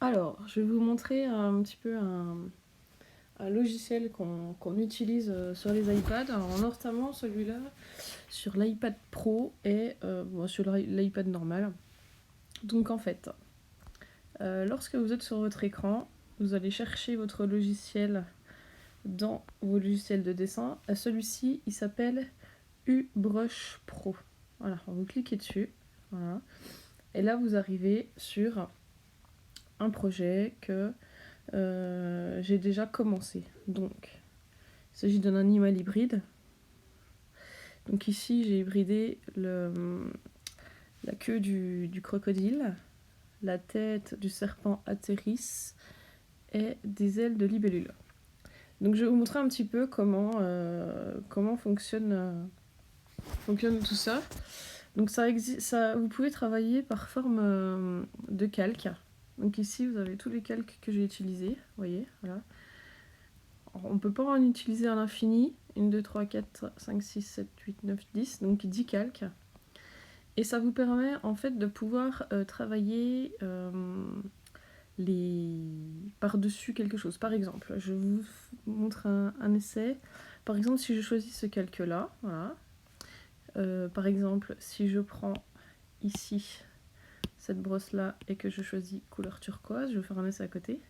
Alors, je vais vous montrer un petit peu un logiciel qu'on utilise sur les iPads, alors notamment celui-là sur l'iPad Pro et sur l'iPad normal. Donc en fait, lorsque vous êtes sur votre écran, vous allez chercher votre logiciel dans vos logiciels de dessin. Celui-ci, il s'appelle UBrush Pro. Voilà, vous cliquez dessus. Voilà. Et là, vous arrivez sur un projet que j'ai déjà commencé. Donc, il s'agit d'un animal hybride. Donc ici, j'ai hybridé la queue du crocodile, la tête du serpent Athéris et des ailes de libellule. Donc je vais vous montrer un petit peu comment fonctionne tout ça. Donc vous pouvez travailler par forme de calque. Donc ici, vous avez tous les calques que j'ai utilisés. Vous voyez, voilà. Alors, on ne peut pas en utiliser à l'infini. 1, 2, 3, 4, 5, 6, 7, 8, 9, 10. Donc 10 calques. Et ça vous permet en fait de pouvoir travailler par-dessus quelque chose. Par exemple, je vous montre un essai. Par exemple, si je choisis ce calque-là, voilà. Par exemple, si je prends ici cette brosse-là et que je choisis couleur turquoise, je vais faire un essai à côté.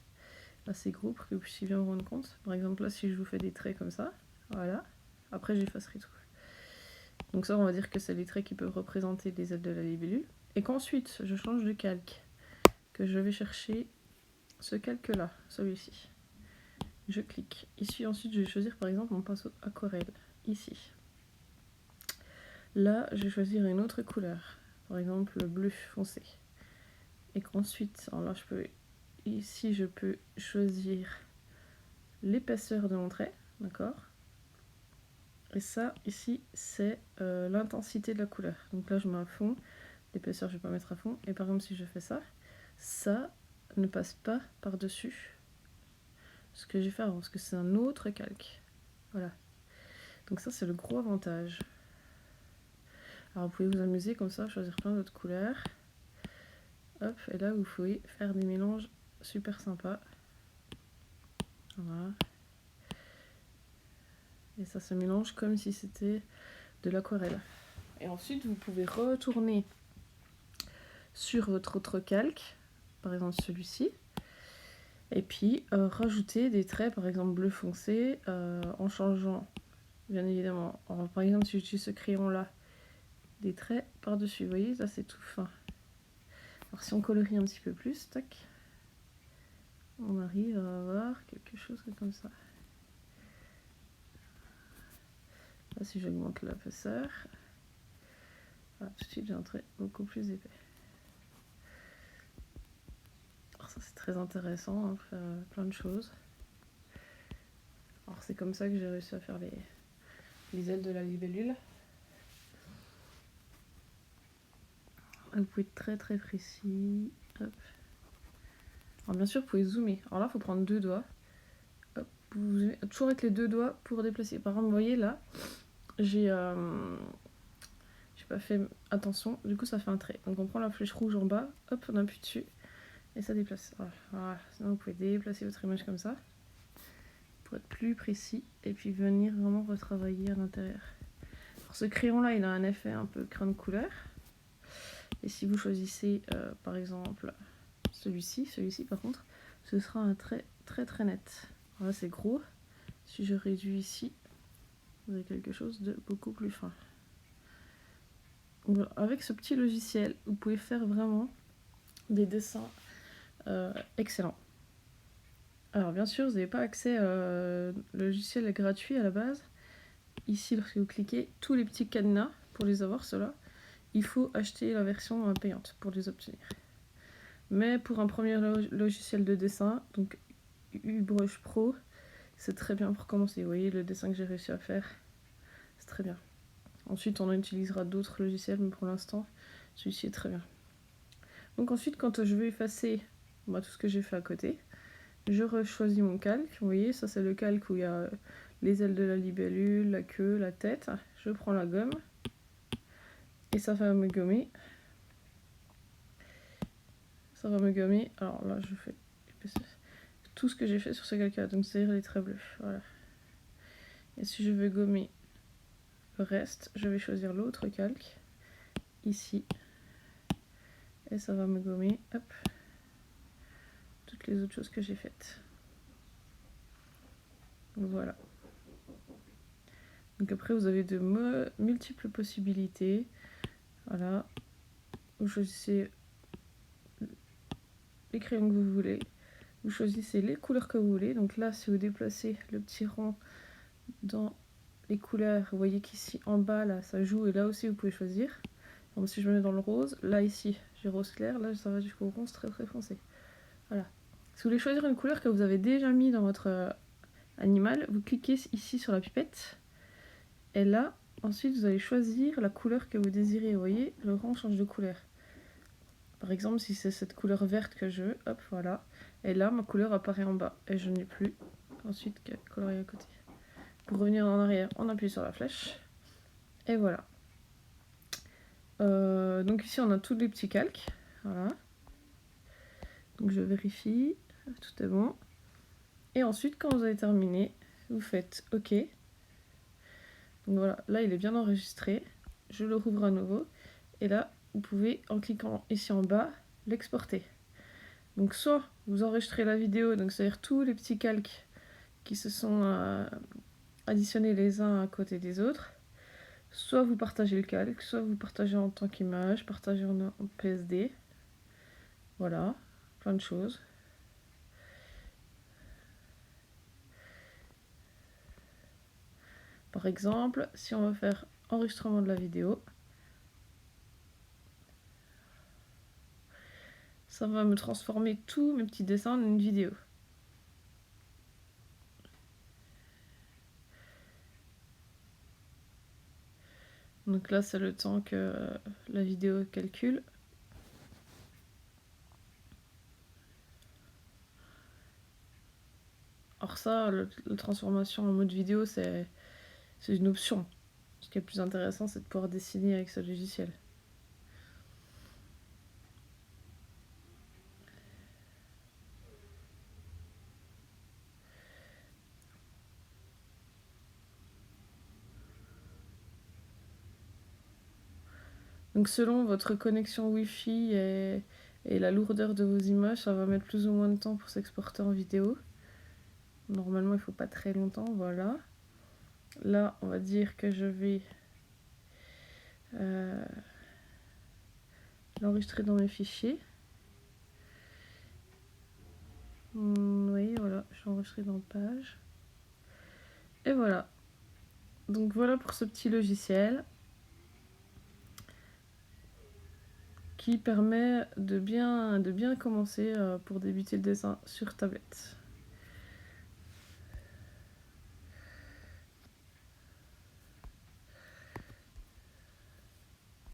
Assez gros pour que vous puissiez bien vous rendre compte. Par exemple, là, si je vous fais des traits comme ça, voilà. Après, j'effacerai tout. Donc ça, on va dire que c'est les traits qui peuvent représenter les ailes de la libellule. Et qu'ensuite, je change de calque. Que je vais chercher ce calque-là, celui-ci. Je clique. Ici, ensuite, je vais choisir par exemple mon pinceau aquarelle. Ici. Là, je vais choisir une autre couleur. Par exemple, le bleu foncé. Et qu'ensuite, alors là, ici, je peux choisir l'épaisseur de mon trait. D'accord ? Et ça, ici, c'est l'intensité de la couleur. Donc là, je mets à fond. L'épaisseur, je vais pas mettre à fond. Et par exemple, si je fais ça, ça ne passe pas par-dessus ce que j'ai fait avant, parce que c'est un autre calque. Voilà. Donc ça, c'est le gros avantage. Alors, vous pouvez vous amuser comme ça, choisir plein d'autres couleurs. Hop, et là, vous pouvez faire des mélanges super sympas. Voilà. Et ça se mélange comme si c'était de l'aquarelle. Et ensuite, vous pouvez retourner sur votre autre calque, par exemple celui-ci, et puis rajouter des traits, par exemple bleu foncé, en changeant, bien évidemment. Alors, par exemple, si j'utilise ce crayon-là, des traits par-dessus, vous voyez, ça c'est tout fin. Alors si on colorie un petit peu plus, tac, on arrive à avoir quelque chose comme ça. Là, si j'augmente l'épaisseur, tout de suite j'ai un trait beaucoup plus épais. Alors ça c'est très intéressant, hein, faire plein de choses. Alors c'est comme ça que j'ai réussi à faire les ailes de la libellule. Vous pouvez être très très précis. Hop. Alors bien sûr, vous pouvez zoomer. Alors là, il faut prendre 2 doigts. Hop, vous zoomez toujours avec les 2 doigts pour déplacer. Par exemple, vous voyez là, j'ai pas fait attention. Du coup, ça fait un trait. Donc on prend la flèche rouge en bas, hop, on appuie dessus et ça déplace. Voilà. Sinon, vous pouvez déplacer votre image comme ça pour être plus précis et puis venir vraiment retravailler à l'intérieur. Alors, ce crayon-là, il a un effet un peu crayon de couleur. Et si vous choisissez, par exemple, celui-ci par contre, ce sera un trait très très net. Voilà, c'est gros. Si je réduis ici, vous avez quelque chose de beaucoup plus fin. Donc, avec ce petit logiciel, vous pouvez faire vraiment des dessins excellents. Alors bien sûr, vous n'avez pas accès, le logiciel est gratuit à la base. Ici, lorsque vous cliquez, tous les petits cadenas, pour les avoir, ceux-là, il faut acheter la version payante pour les obtenir. Mais pour un premier logiciel de dessin, donc UBrush Pro, c'est très bien pour commencer. Vous voyez le dessin que j'ai réussi à faire, c'est très bien. Ensuite, on utilisera d'autres logiciels, mais pour l'instant, celui-ci est très bien. Donc ensuite, quand je vais effacer tout ce que j'ai fait à côté, je rechoisis mon calque. Vous voyez, ça c'est le calque où il y a les ailes de la libellule, la queue, la tête. Je prends la gomme et ça va me gommer. Ça va me gommer. Alors là, je fais tout ce que j'ai fait sur ce calque-là, donc c'est-à-dire les traits bleus. Voilà. Et si je veux gommer le reste, je vais choisir l'autre calque, ici. Et ça va me gommer, hop, toutes les autres choses que j'ai faites. Voilà. Donc après, vous avez de multiples possibilités. Voilà. Vous choisissez les crayons que vous voulez. Vous choisissez les couleurs que vous voulez. Donc là, si vous déplacez le petit rond dans les couleurs, vous voyez qu'ici en bas, là, ça joue. Et là aussi, vous pouvez choisir. Donc si je me mets dans le rose, là ici, j'ai rose clair. Là, ça va jusqu'au rose très très foncé. Voilà. Si vous voulez choisir une couleur que vous avez déjà mis dans votre animal, vous cliquez ici sur la pipette. Et là, ensuite, vous allez choisir la couleur que vous désirez. Vous voyez, le rang change de couleur. Par exemple, si c'est cette couleur verte que je veux, hop, voilà. Et là, ma couleur apparaît en bas. Et je n'ai plus ensuite qu'à colorier à côté. Pour revenir en arrière, on appuie sur la flèche. Et voilà. Donc ici, on a tous les petits calques. Voilà. Donc je vérifie. Tout est bon. Et ensuite, quand vous avez terminé, vous faites OK. Donc voilà, là, il est bien enregistré. Je le rouvre à nouveau. Et là, vous pouvez, en cliquant ici en bas, l'exporter. Donc soit vous enregistrez la vidéo, donc c'est-à-dire tous les petits calques qui se sont additionnés les uns à côté des autres, soit vous partagez le calque, soit vous partagez en tant qu'image, partagez en PSD. Voilà, plein de choses. Par exemple, si on veut faire enregistrement de la vidéo, ça va me transformer tous mes petits dessins en une vidéo. Donc là, c'est le temps que la vidéo calcule. Alors ça, la transformation en mode vidéo, c'est une option. Ce qui est le plus intéressant, c'est de pouvoir dessiner avec ce logiciel. Donc selon votre connexion Wi-Fi et la lourdeur de vos images, ça va mettre plus ou moins de temps pour s'exporter en vidéo. Normalement, il ne faut pas très longtemps, voilà. Là, on va dire que je vais l'enregistrer dans mes fichiers. Oui, voilà, je suis enregistrée dans page. Et voilà. Donc voilà pour ce petit logiciel qui permet de bien commencer pour débuter le dessin sur tablette.